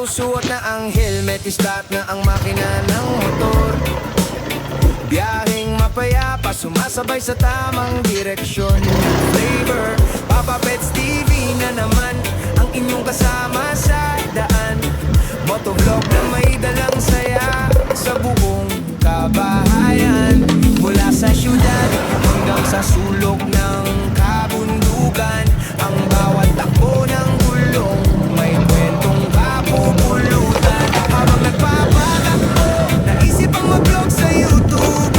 Suot na ang helmet, start na ang makina ng motor. Biyaheng mapayapa, sumasabay sa tamang direksyon. Flavor, Papa Pets TV na naman ang inyong kasama sa daan. Motovlog na may dalang saya sa buong kabahayan. Mula sa syudad hanggang sa sulok ng kabundukan, ang bawat takbo ng gulong may kwentong kapupulutan. Habang nagpapatakbo, naisip ang mag-vlog sa YouTube.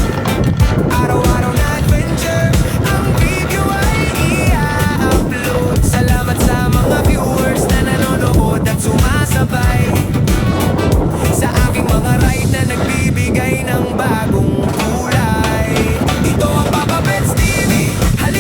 Araw-araw na adventure, ang video ay i-upload. Salamat sa mga viewers na nanonood at sumasabay sa aking mga ride na nagbibigay ng bagong kulay. Ito ang Papa Pets TV, halika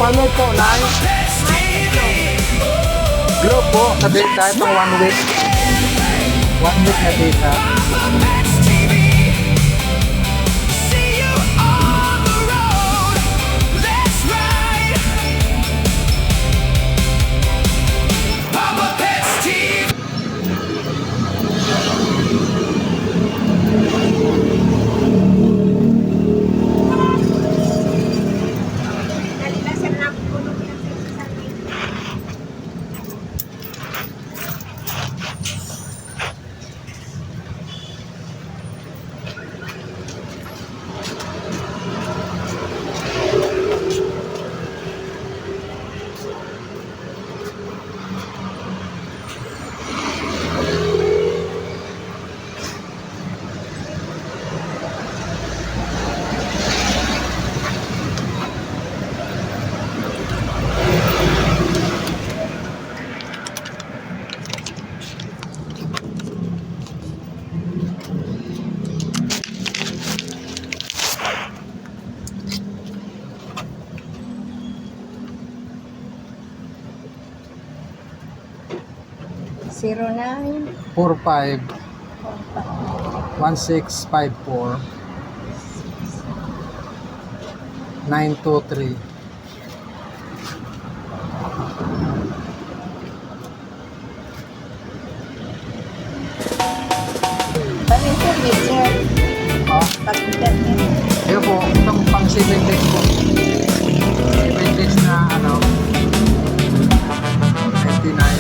Ano po, Nay? Globe po, sa data, itong 1 week. 1 week na data. Zero 9. 45 1654 923. Pag-internet, sir. Ah, Pag-internet. yun po, itong pang 7 days po. 7 days na ano, 99.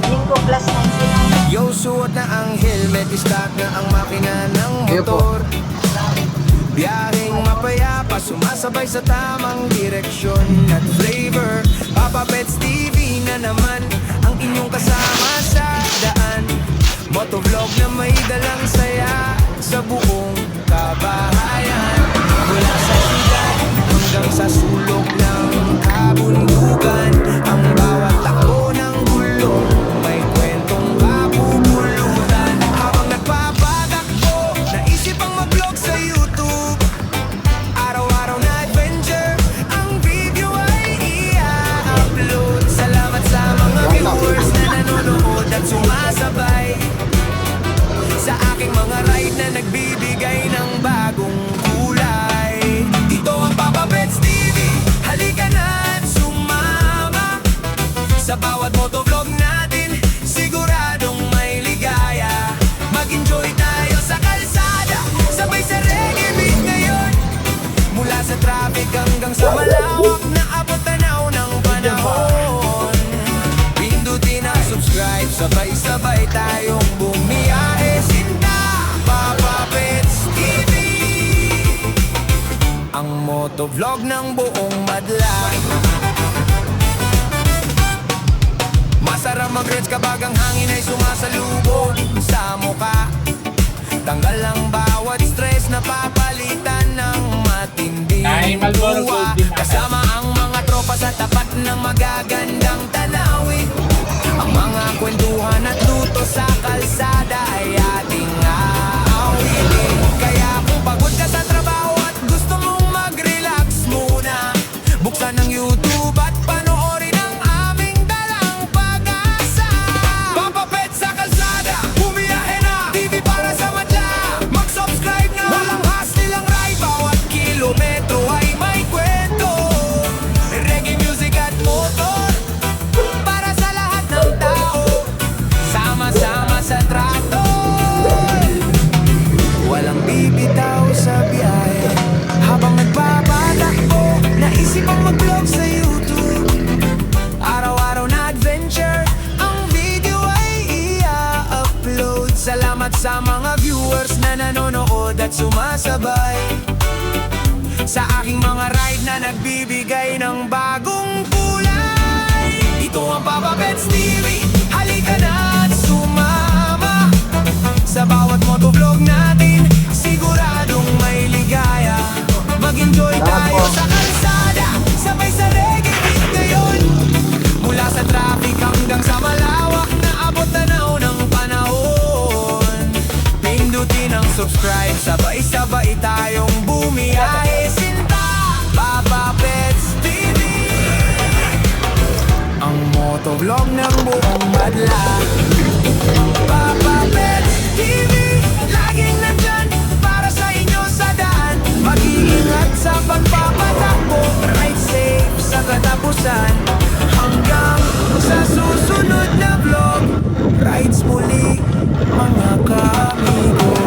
Linggo plus 99. Yo, suot na ang helmet, start na ang makina ng Ayun po. motor. Biyaheng mapayapa, sumasabay sa tamang direksyon at flavor. Papa Pets TV na naman ang inyong kasama sa daan. Motovlog na may dalang saya sa buong kabahayan. Mula sa syudad hanggang sa sulok ng kabundukan, ang bawat takbo ng gulong may kwentong kapupulutan. Habang nagpapatakbo, naisip ang mag-vlog sa YouTube. Araw-araw na adventure, ang video ay i-upload. Salamat sa mga viewers na nanonood at sumasabay sa aking mga ride na nagbibigay ng bagong kulay. Ito ang Papa Pets TV, halika na at sumama. Sa bawat motovlog natin, siguradong may ligaya. Mag-enjoy tayo sa kalsada, sabay sa reggae beat ngayon. Mula sa traffic hanggang sa malawak na abot-tanaw ng panahon. Pindutin ang subscribe, sabay-sabay tayong bumiyahe. Sinta, Papa Pets TV, ang motovlog ng buong madla. Masarap mag-rides kapag ang hangin ay sumasalubong sa mukha. Tanggal ang bawat stress na papalitan ng matinding buwa. Kasama ang mga tropa sa tapat ng magagandang tanawin. Ang mga kwentuhan at luto sa kalsada ay ating aawitin. Kaya kung pagod ka sa trabaho at gusto mong mag-relax muna, buksan ang YouTube at panoorin ang aming dalang pag-asa. Papa Pets sa kalsada, bumiyahe na, TV para sa madla. Mag-subscribe na, walang hassle ang ride. Bawat kilometro ay may kwento, reggae music at motor, para sa lahat ng tao. Sama-sama sa trato, walang bibitaw sa biyahe. Habang nagpapatakbo, naisip ang mag-vlog sa YouTube. Araw-araw na adventure, ang video ay i-upload. Salamat sa mga viewers na nanonood at sumasabay sa aking mga ride na nagbibigay ng bagong kulay. Ito ang Papa Pets TV, halika na at sumama. Sa bawat motovlog natin, siguradong may ligaya. Mag-enjoy tayo sa kalsada, sabay sa reggae beat ngayon. Mula sa traffic hanggang sa malawak na abot-tanaw ng panahon. Pindutin Nagbablog ng buong madla. Papa Pets TV, laging nandyan para sa inyo sa daan. Mag-iingat sa pagpapatakbo, ride safe sa katapusan. Hanggang sa susunod na vlog, rides muli mga kamigo.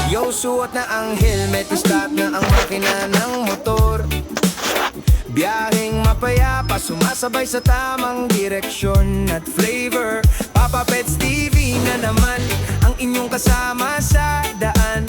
Yo, suot na ang helmet, start na ang makina ng motor. Biyaheng mapayapa, sumasabay sa tamang direksyon at flavor. Papa Pets TV na naman ang inyong kasama sa daan.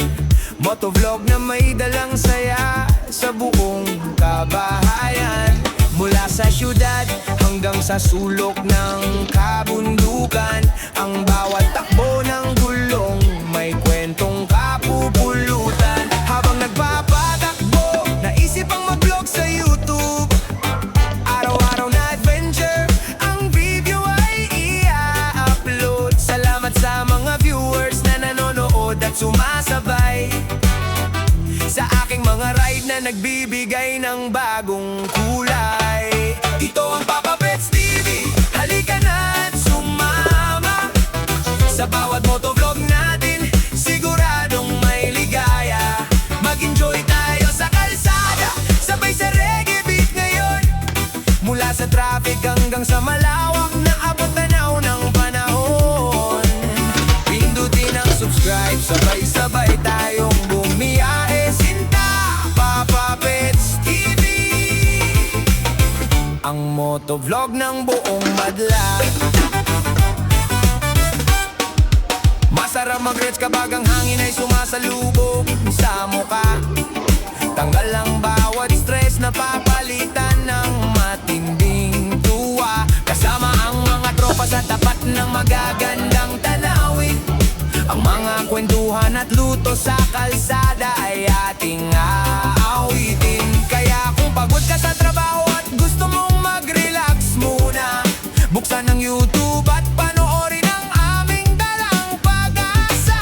Motovlog na may dalang saya sa buong kabahayan. Mula sa syudad hanggang sa sulok ng kabundukan, ang bawat takbo ng gulong may kwentong kapupulutan. Habang nagpapatakbo, naisip ang mag-vlog sa YouTube. Araw-araw na adventure, ang video ay i-upload. Salamat sa mga viewers na nanonood at sumasabay sa aking mga ride na nagbibigay ng bagong kulay. Ito ang Papa Pets TV, halika na at sumama sa bawat motovlog natin, siguradong may ligaya. Mag-enjoy tayo sa kalsada, sabay sa reggae beat ngayon. Mula sa traffic hanggang sa malawak na abot tanaw ng panahon. Pindutin ang subscribe, sabay-sabay tayong bumiyahe. Sinta, Papa Pets TV, ang motovlog ng buong madla. Masarap mag-reds kapag ang hangin ay sumasalubog sa mukha. Tanggal ang bawat stress na papalitan ng matinding tuwa. Kasama ang mga tropa sa tapat ng magagandang tanawin. Ang mga kwentuhan at luto sa kalsada ay ating aawitin. Kaya kung pagod ka sa trabaho at gusto mong mag-relax muna, buksan ang YouTube at panoorin ang aming dalang pag-asa.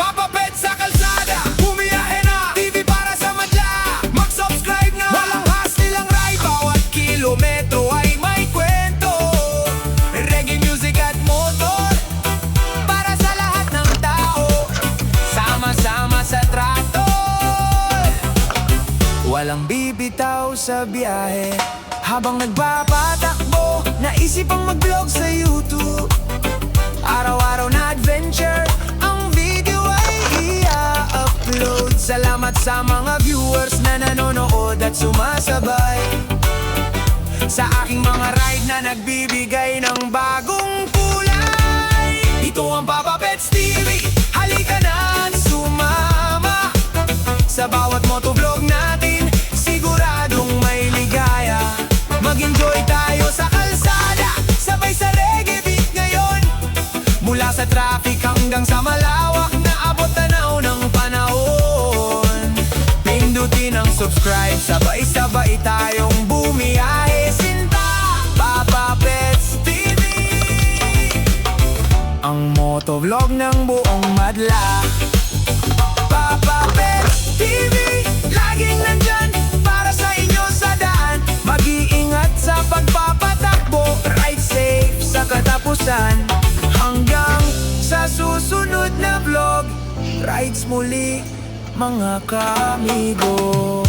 Papa Pets sa kalsada, bumiyahe na, TV para sa madla. Mag-subscribe na, walang hassle ang ride. Bawat kilometro ay may kwento, reggae music at motor, para sa lahat ng tao. Sama-sama sa trato, walang bibitaw sa biyahe. Habang nagpapatakbo, naisip ang mag-vlog sa YouTube. Araw-araw na adventure, ang video ay i-upload. Salamat sa mga viewers na nanonood at sumasabay sa aking mga ride na nagbibigay ng bagong kulay. Ito ang Papa Pets TV, halika na at sumama sa bawat motovlog natin, siguradong may ligaya. Mag-enjoy tayo sa kalsada, sabay sa reggae beat ngayon. Mula sa traffic hanggang sa malawak na abot tanaw ng panahon. Pindutin ang subscribe, sabay-sabay tayong bumiyahe. Sinta, Papa Pets TV, ang motovlog ng buong madla. Papa Pets TV, laging nandyan para sa inyo sa daan. Mag-iingat sa pagpapatakbo, ride safe sa katapusan. Hanggang sa susunod na vlog, rides muli mga kaamigo.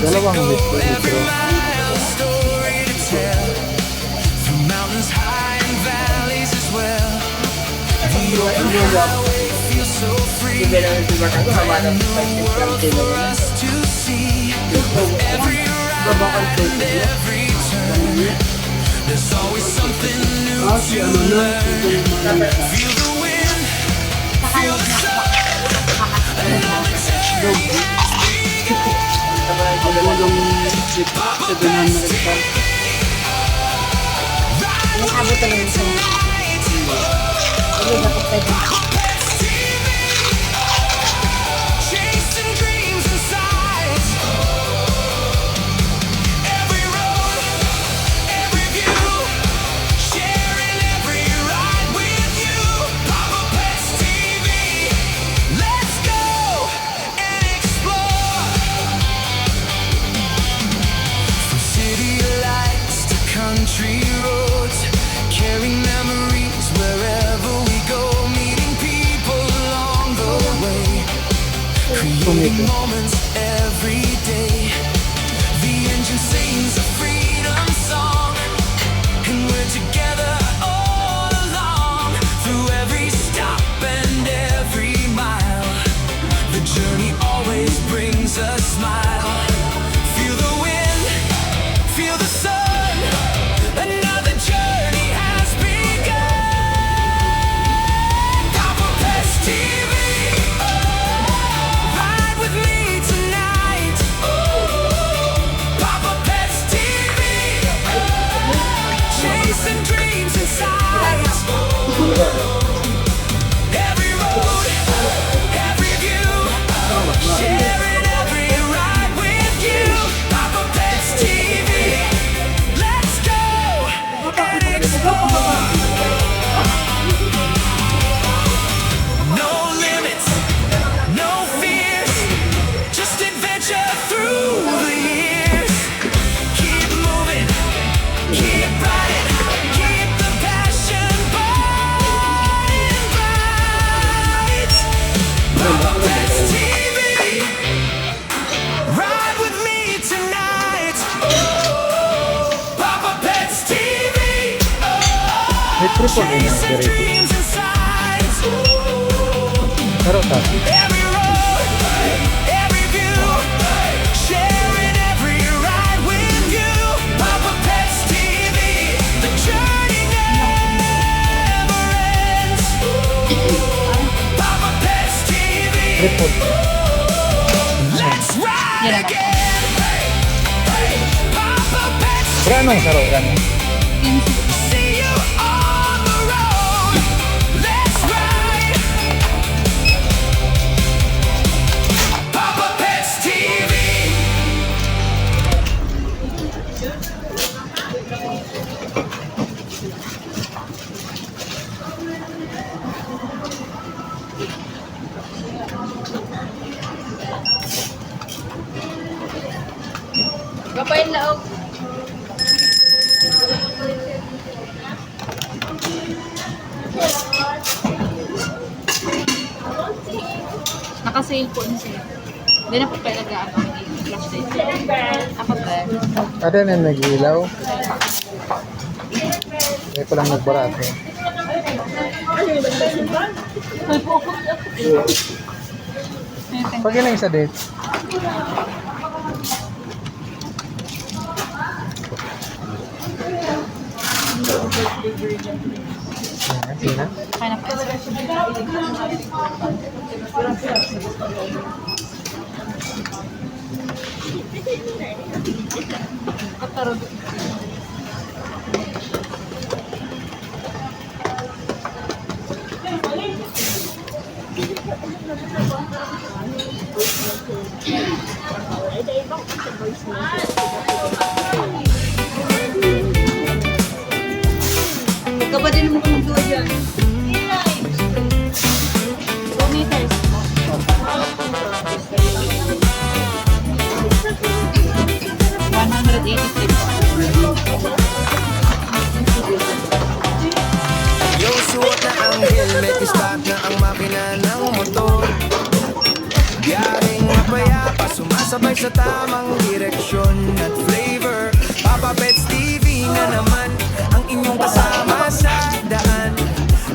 Dalawang litro dito. Story to tell through mountains high and valleys as well. The open highway feels so free. New world for us to see. Every ride and every turn, there's always something new to learn. Feel the wind, feel the sun, another journey has begun. Papa Best Nag-abot na lang siya. Hindi na ko pwede. TV, chasing dreams and sights. Every road, every view, sharing every ride with you. Papa Best TV, let's go and explore. From city lights to country roads, carrying memories wherever we go, meeting people along the way, creating moments every day. The engine sings a freedom song, and we're together all along, through every stop and every mile. The journey always brings a smile. Feel the wind, feel the sun, another journey has begun. Papa Best TV, ride with me tonight. Papa Best TV, chasing dreams and sights. Every road, every view, sharing every ride with you. Papa Best TV, let's go and explore. No limits, no fears, just adventure through the years. Keep moving, keep riding, keep the passion burning bright. Papa Best TV, ride with me tonight. Papa Best TV, May triple din yung chasing dito. dreams and sights. Pero ta. Every road, every view, sharing every ride with you. Papa Best TV, the journey never ends. Papa Best TV, Triple. let's ride again. Papa Best Pero anong saro yan? see you on the road. Let's ride. Papa Best TV. Kapain laog. Naka-sale po na siya. Hindi na po pala nag-ano. Flash light. Ako ba? Ada na nag-ilaw. May palang nagbarato. Pag yun ang isa date. Ayan, sina. Kaya na po. Kataro. Ikaw ba din mo kung doon dyan? 2 meters. 186. Yung suot na ang helmet, start na ang makina ng motor. Biyaheng mapayapa, sumasabay sa tamang direksyon at flavor. Papa Pets TV na naman ang inyong kasama sa daan.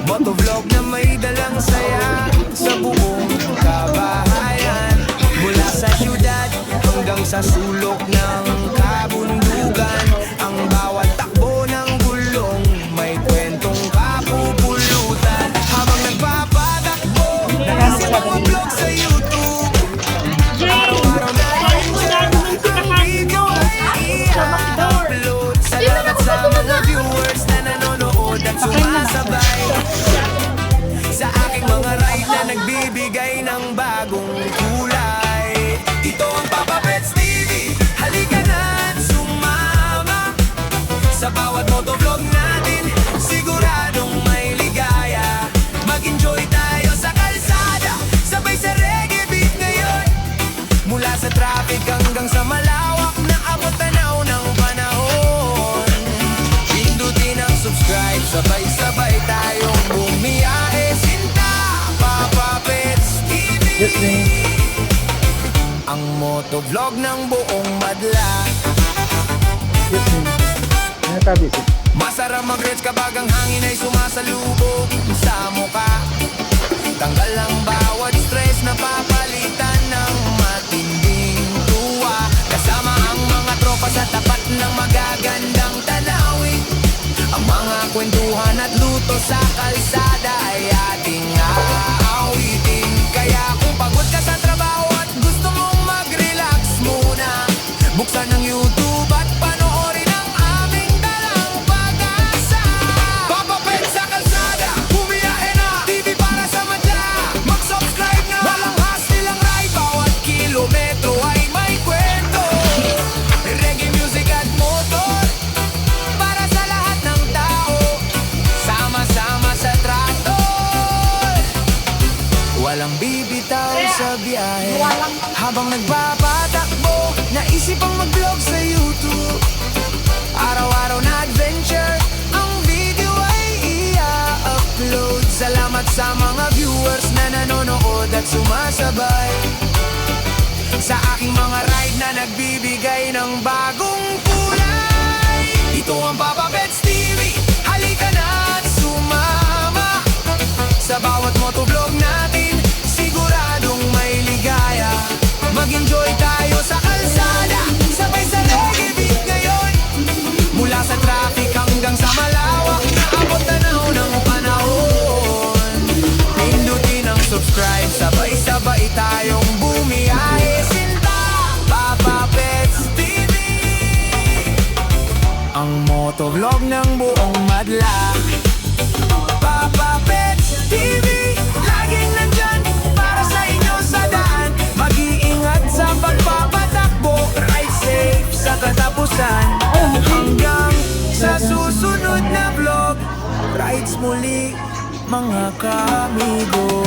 Motovlog na may dalang saya sa buong kabahayan. Mula sa syudad hanggang sa sulok ng kabundukan, ang bawat takbo ng gulong may kwentong kapupulutan. Habang nagpapatakbo, naisip ang vlog sa YouTube. Araw-araw na ang video ay i-upload. Salamat sa mga viewers na nanonood at sumasabay sa aking mga ride na nagbibigay ng bagong kulay. Ito ang Papa Pets TV, halika na at sumama sa bawat motovlog natin, siguradong may ligaya. Mag-enjoy tayo sa kalsada, sabay sa reggae beat ngayon. Mula sa traffic hanggang sa malawak na abot tanaw ng panahon. Pindutin ang subscribe, sabay-sabay tayong bumiyahe. Sinta, Papa Pets TV. Yes, ma'am. Ang motovlog ng buong madla. Yes, ma'am. Ano tabi siya? Masarap mag-reds kapag ang hangin ay sumasalubog sa mukha. Tanggal ang bawat stress na papalitan ng matinding tuwa. Kasama ang mga tropa sa tapat ng magagandang tanawin. Ang mga kwentuhan at luto sa kalsada ay ating aawitin. Kaya kung pagod ka sa trabaho at gusto mong mag-relax muna, buksan ang YouTube at panoorin ang aming dalang pag-asa. Papa Pets sa kalsada, bumiyahe na, TV para sa madla. Mag-subscribe na, walang hassle ang ride. Bawat kilometro ay may kwento. Reggae music at motor, para sa lahat ng tao. Sama-sama sa traktor, walang bibitaw sa biyahe. Habang nagpapatakbo, naisip ang mag-vlog sa YouTube. Araw-araw na adventure, ang video ay i-upload. Salamat sa mga viewers na nanonood at sumasabay sa aking mga ride na nagbibigay ng bagong kulay. Ito ang Papa Pets TV, halika na at sumama sa bawat motovlog natin, siguradong may ligaya. Mag-enjoy tayo sa kalsada, sabay sa reggae beat ngayon. Mula sa traffic hanggang sa malawak na abot tanaw ng panahon. Pindutin ang subscribe, sabay-sabay tayong bumiyahe. Sinta, Papa Pets TV, ang motovlog ng buong madla. Papa Pets TV, laging nandyan para sa inyo sa daan. Mag-iingat sa pagpapatakbo, ride safe sa katapusan. Hanggang sa susunod na vlog, rides muli mga kamigo.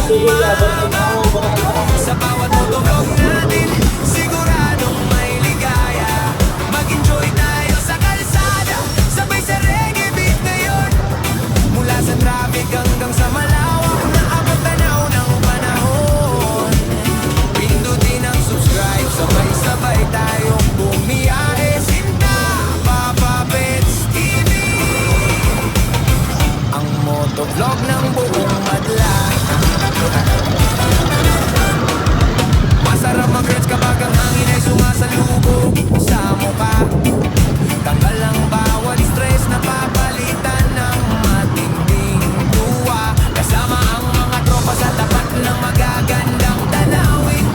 sumama. Sa bawat motovlog natin, siguradong may ligaya. Mag-enjoy tayo sa kalsada, sabay sa reggae beat ngayon. Mula sa traffic hanggang sa malawak na abot tanaw ng panahon. Pindutin ang subscribe, sabay-sabay tayong bumiyahe. Sinta, Papa Pets TV, ang motovlog ng buong madla. Masarap mag-reds kapag ang hangin ay sumasalubog sa mukha. Tanggal ang bawat stress na papalitan ng matinding tuwa. Kasama ang mga tropa sa tapat ng magagandang tanawin.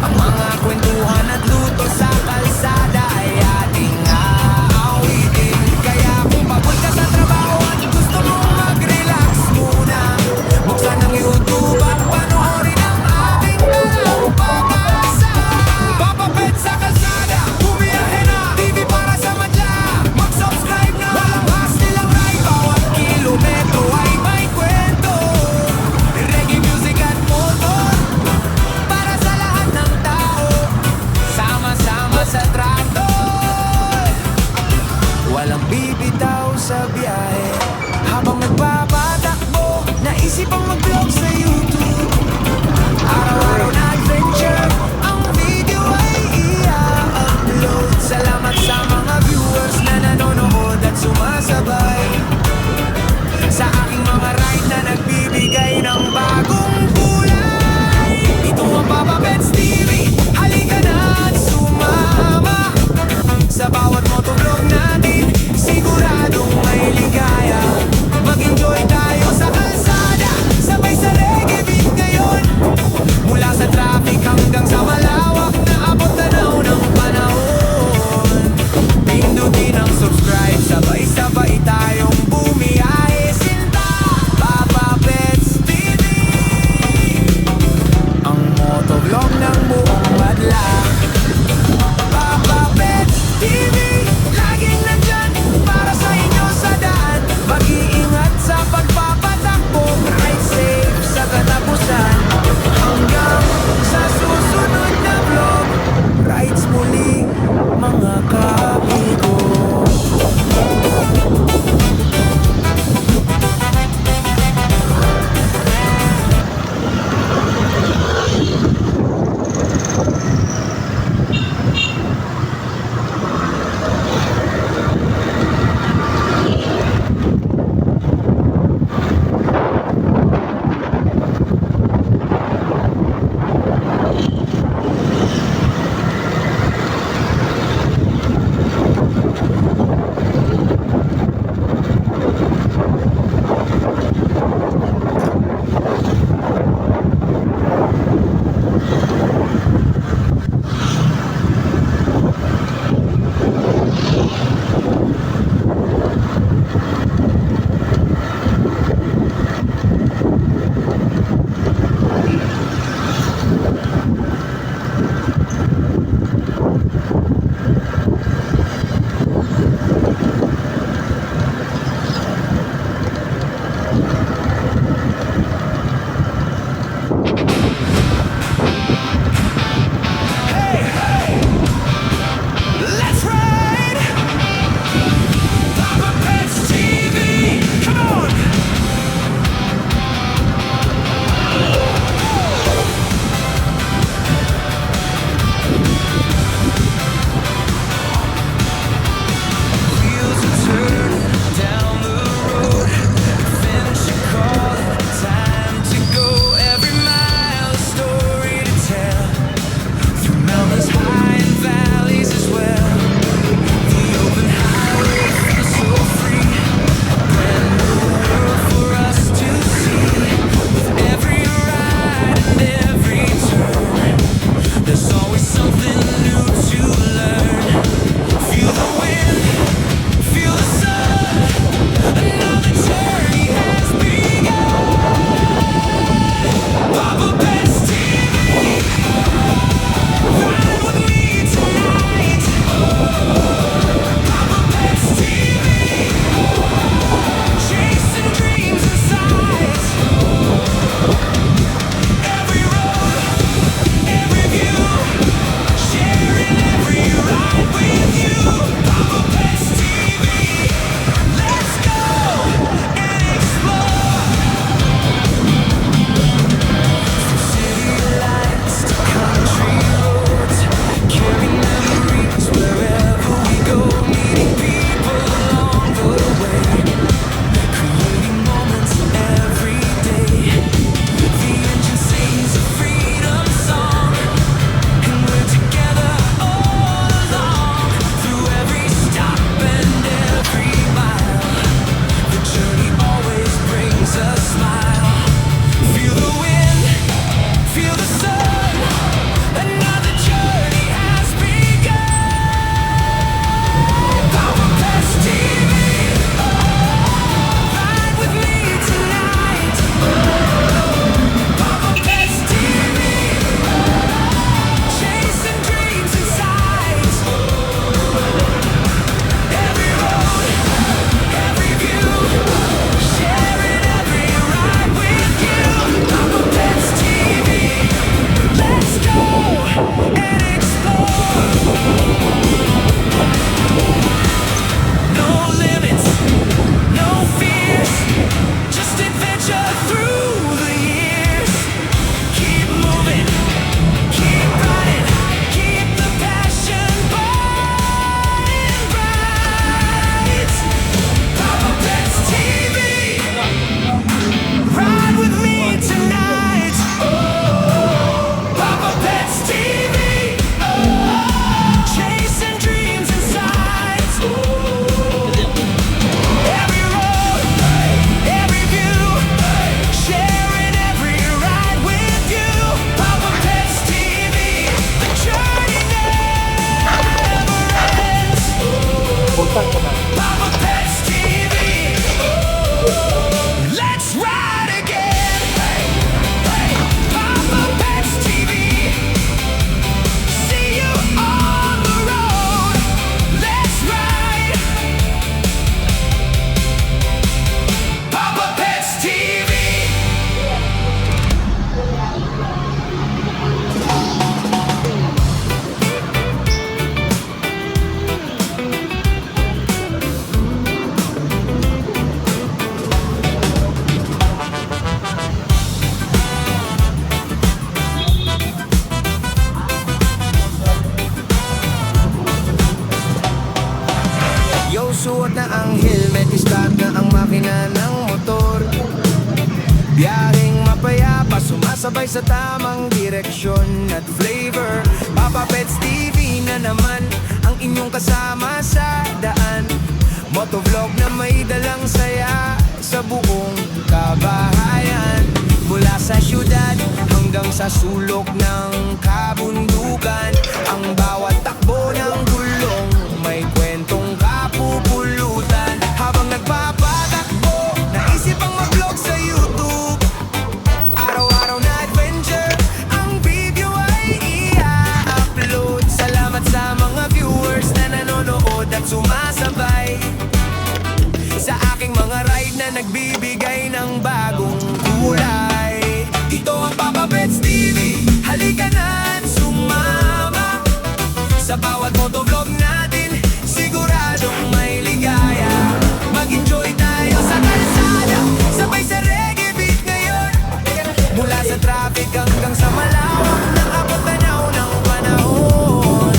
Ang mga kwentuhan at luto sa kalsada ay ating aawitin. Kaya kung pagod ka sa trabaho at gusto mong mag-relax muna, buksan ang YouTube at panoorin ang ating dalawang pag-asa. Papa Pet sa kalsada, bumiyahe na, TV para sa madla. Mag-subscribe na, walang hassle ang ride. Bawat kilometro ay may kwento, reggae music at motor, para sa lahat ng tao. Sama-sama sa trato, walang bibitaw sa biyahe. Habang nagpapatakbo, naisip ang mag-vlog sa YouTube. Araw-araw na adventure, ang video ay i-upload. Salamat sa mga viewers na nanonood at sumasabay sa aking mga ride na nagbibigay ng bagong kulay. Ito ang Papa Pets TV, halika na at sumama. Sa bawat motovlog natin, siguradong may ligaya. Mag-enjoy tayo sa kalsada, sabay sa Biyaheng mapayapa, sumasabay sa tamang direksyon at flavor. Papa Pets TV na naman ang inyong kasama sa daan. Motovlog na may dalang saya sa buong kabahayan. Mula sa syudad hanggang sa sulok ng kabundukan, ang bawat takbo ng gulong may kwentong kapupulutan. Habang nagpapatakbo, naisip ang mag-vlog sa YouTube. Araw-araw na adventure, ang video ay i-upload. Salamat sa mga viewers na nanonood at sumasabay sa aking mga ride na nagbibigay ng bagong kulay. Ito ang Papa Pets TV, halika na't sumama. Sa bawat motovlog natin, siguradong may ligaya. Mag-enjoy tayo sa kalsada, sabay sa reggae beat ngayon. Mula sa traffic hanggang sa malawak ng abot-tanaw ng panahon.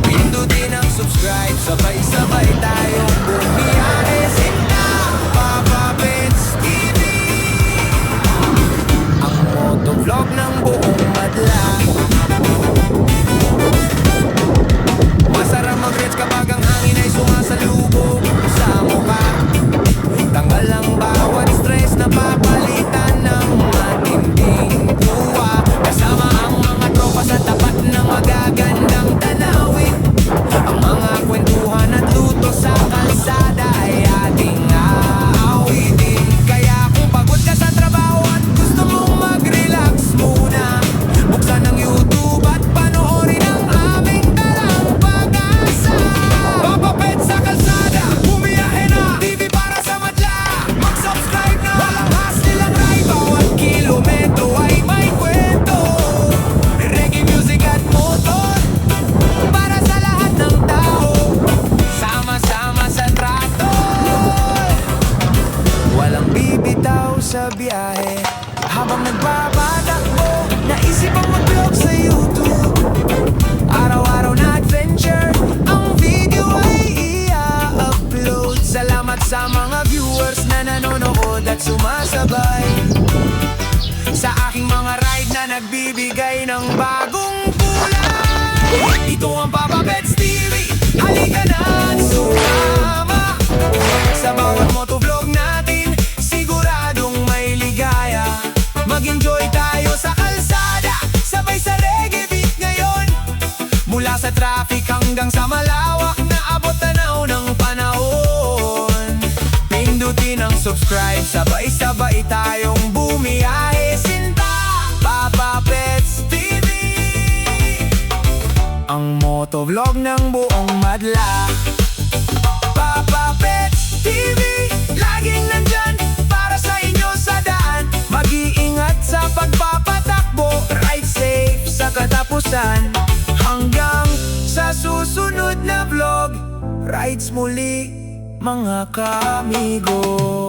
Pindutin ang subscribe, sabay-sabay tayong bumiyahe. Sila Papa Pets TV, ang motovlog ng buong madla. Masarap mag-reach kapag ang hangin ay sumasalubog sa mukha. Tanggal ang bawat stress na papalitan ng matinding tuwa. Kasama ang mga tropa sa tapat ng magagandang tanawin. Ang mga kwentuhan at luto sa kalsada ay ating aawitin. Kaya kung pagod ka sa trabaho at gusto mong mag-relax muna, buksan ang YouTube at panoorin ang aming dalang pag-asa. Papa Pets sa kalsada, bumiyahe na. TV para sa madla, mag-subscribe na. Walang hassle ang ride, bawat kilometro ay may kwento. Reggae music at motor, para sa lahat ng tao. Sama-sama sa trato, walang bibitaw sa biyahe. Habang nagpapatakbo, naisip ang mag-vlog sa YouTube. Araw-araw na adventure, ang video ay i-upload. Salamat sa mga viewers na nanonood at sumasabay sa aking mga ride na nagbibigay ng bagong kulay. Ito ang Papa Pets TV, halika na't sumama. Sa bawat motovlog natin, siguradong may ligaya. Mag-enjoy tayo sa kalsada, sabay sa reggae beat ngayon. Mula sa traffic hanggang sa malawak na abot-tanaw ng panahon. Pindutin ang subscribe, sabay-sabay tayong bumiyahe. Sinta Papa Pets TV, ang motovlog ng buong madla. Papa Pets TV, laging nandyan para sa inyo sa daan. Mag-iingat sa pagpapatakbo, ride safe sa katapusan. Hanggang sa susunod na vlog, rides muli mga kaamigo.